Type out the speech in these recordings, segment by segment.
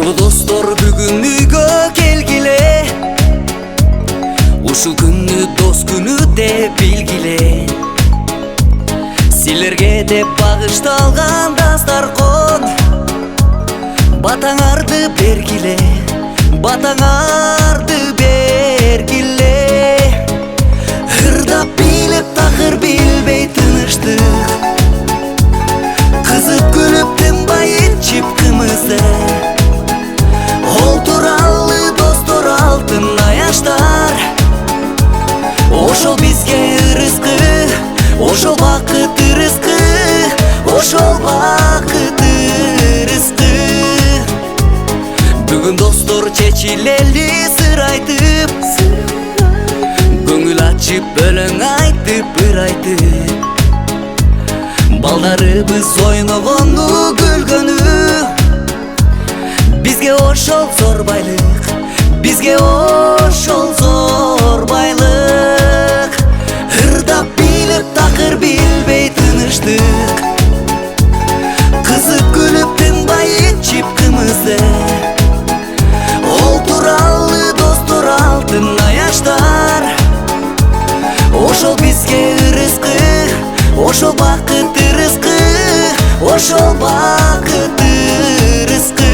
Курбу достор бүгүн үйгө келгиле, ушул күнү дос күнү деп билгиле. Силерге деп багышталган дастаркон, батаңарды бергиле, батаңарды бергиле. Ырдап билеп такыр билбей тыныштык, кызып күлүп тынбай ичип кымызды. Олтуралы достор алтын аяштар, ошол бизге ырыскы, ошол бакыт ырыскы, ошол бакыт ырыскы. Бүгүн достор чечилели сыр айтып, көңүл ачып өлөң айтып, ыр айтып. Балдарыбыз ойногону күлгөнү, бизге ошол зор байлык, бизге ошол зор байлык. Ырдап билеп такыр билбей тыныштык, кызып күлүп тынбай ичип кымызды. Олтуралы достор алтын аяштар, ошол бизге ырыскы, ошол бакыт ырыскы, ошол бакыт ырыскы.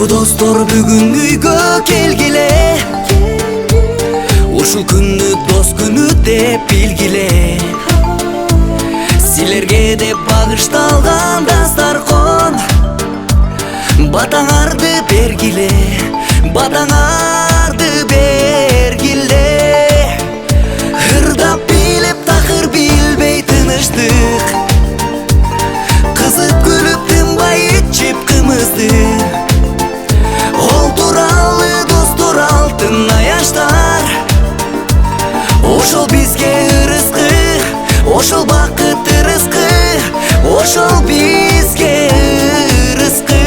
Достор бүгүн үйгө келгиле, ушул күнү дос күнү деп билгиле. Силерге деп багышталган дастаркон, батаңарды бергиле, батаңарды бергиле. Ырдап билеп такыр билбей тыныштык, кызып күлүп тынбай ичип кымызды. Олтуралы достор алтын аяштар, ошол бизге ырыскы, ошол бакыт ырыскы, ошол бизге ырыскы.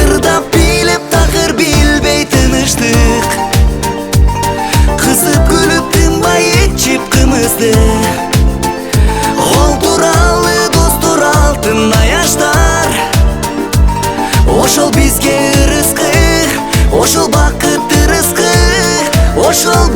Ырдап билеп такыр билбей тыныштык, кызып күлүп тынбай ичип кымызды. Олтуралы достор алтын аяштар, ошол бизге ырыскы, ошол бакыт ырыскы, ошол